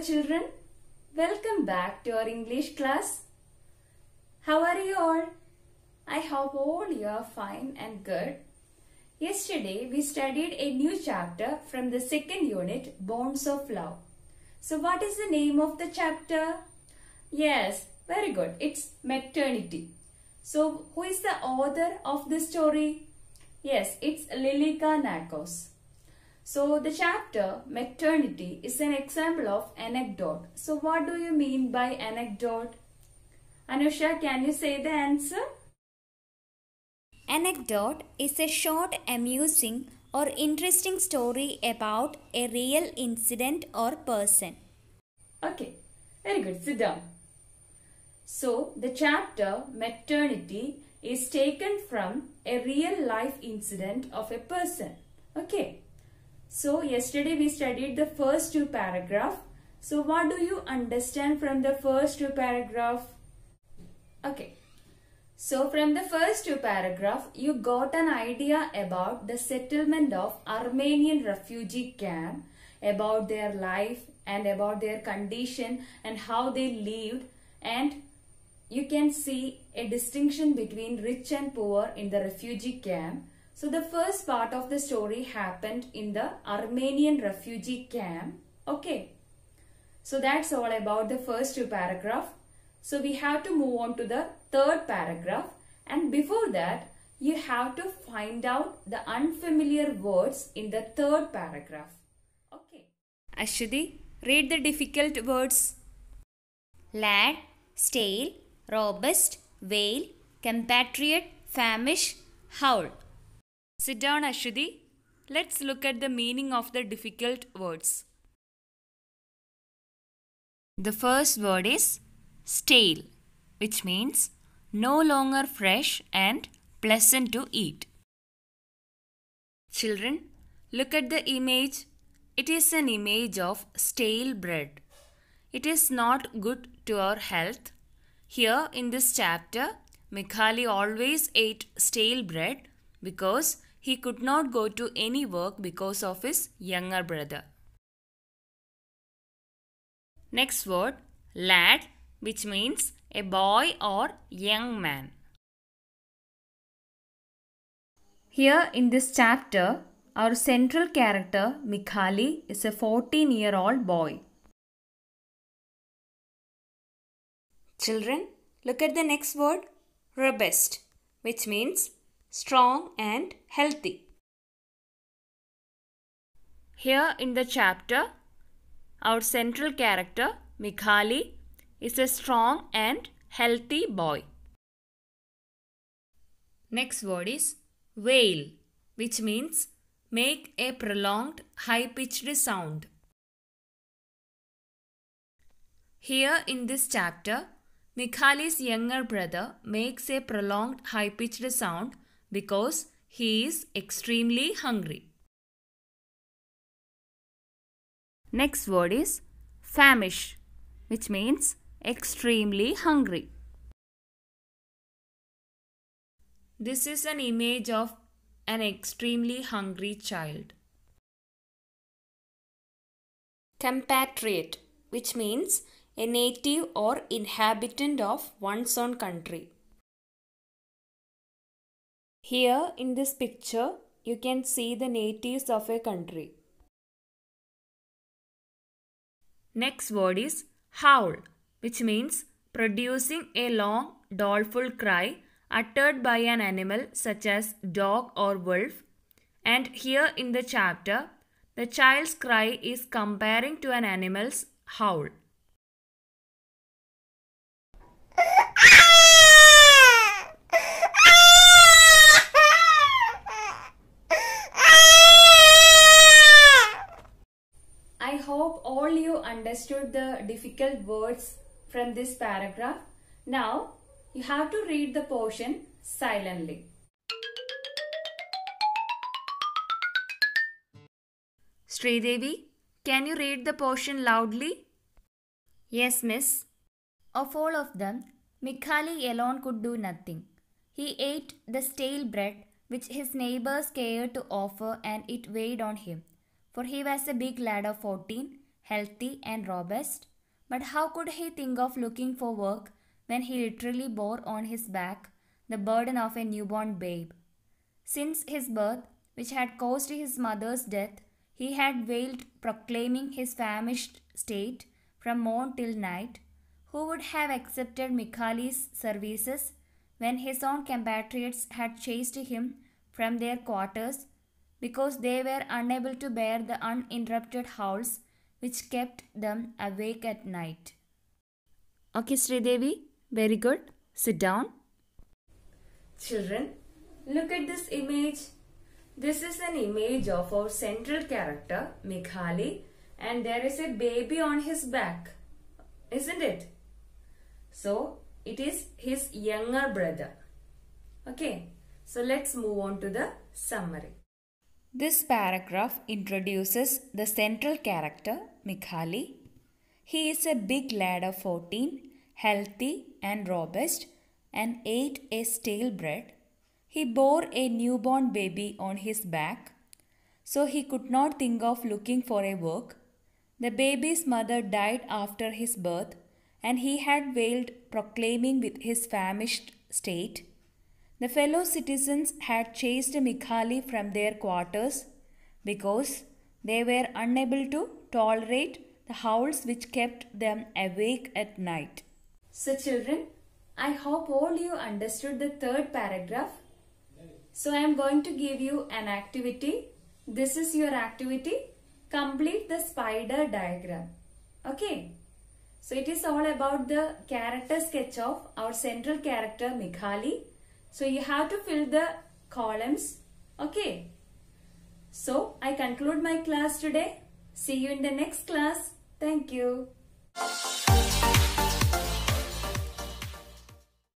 children, welcome back to our English class. How are you all? I hope all you are fine and good. Yesterday we studied a new chapter from the second unit, Bonds of Love. So what is the name of the chapter? Yes, very good. It's maternity. So who is the author of this story? Yes, it's Lilika Nakos. So the chapter maternity is an example of anecdote. So what do you mean by anecdote? Anusha, can you say the answer? Anecdote is a short, amusing or interesting story about a real incident or person. Okay, very good. Sit down. So the chapter maternity is taken from a real life incident of a person. Okay. So yesterday we studied the first two paragraphs. So what do you understand from the first two paragraphs? Okay. So from the first two paragraphs, you got an idea about the settlement of Armenian refugee camp, about their life and about their condition and how they lived, and you can see a distinction between rich and poor in the refugee camp. So the first part of the story happened in the Armenian refugee camp. Okay. So that's all about the first two paragraphs. So we have to move on to the third paragraph. And before that, you have to find out the unfamiliar words in the third paragraph. Okay. Ashwati, read the difficult words. Lad, stale, robust, whale, compatriot, famish, howl. Sit down, Ashwati. Let's look at the meaning of the difficult words. The first word is stale, which means no longer fresh and pleasant to eat. Children, look at the image. It is an image of stale bread. It is not good to our health. Here in this chapter, Mikhali always ate stale bread because he could not go to any work because of his younger brother. Next word, lad, which means a boy or young man. Here in this chapter, our central character, Mikhali, is a 14-year-old boy. Children, look at the next word, robust, which means strong and healthy. Here in the chapter, our central character, Mikhali, is a strong and healthy boy. Next word is wail, which means make a prolonged high-pitched sound. Here in this chapter, Mikhali's younger brother makes a prolonged high-pitched sound because he is extremely hungry. Next word is famish, which means extremely hungry. This is an image of an extremely hungry child. Compatriot, which means a native or inhabitant of one's own country. Here in this picture, you can see the natives of a country. Next word is howl, which means producing a long, doleful cry uttered by an animal such as dog or wolf. And here in the chapter, the child's cry is comparing to an animal's howl. I hope all you understood the difficult words from this paragraph. Now, you have to read the portion silently. Sridevi, can you read the portion loudly? Yes, miss. Of all of them, Mikhali alone could do nothing. He ate the stale bread which his neighbors cared to offer, and it weighed on him. For he was a big lad of 14, healthy and robust. But how could he think of looking for work when he literally bore on his back the burden of a newborn babe? Since his birth, which had caused his mother's death, he had wailed, proclaiming his famished state from morn till night. Who would have accepted Mikhali's services when his own compatriots had chased him from their quarters because they were unable to bear the uninterrupted howls which kept them awake at night? Okay, Sridevi, very good. Sit down. Children, look at this image. This is an image of our central character, Mikhali, and there is a baby on his back, isn't it? So, it is his younger brother. Okay, so let's move on to the summary. This paragraph introduces the central character, Mikhali. He is a big lad of 14, healthy and robust, and ate a stale bread. He bore a newborn baby on his back, so he could not think of looking for a work. The baby's mother died after his birth, and he had wailed, proclaiming with his famished state. The fellow citizens had chased Mikhali from their quarters because they were unable to tolerate the howls which kept them awake at night. So children, I hope all you understood the third paragraph. So I am going to give you an activity. This is your activity. Complete the spider diagram. Okay. So it is all about the character sketch of our central character Mikhali. So you have to fill the columns. Okay. So I conclude my class today. See you in the next class. Thank you.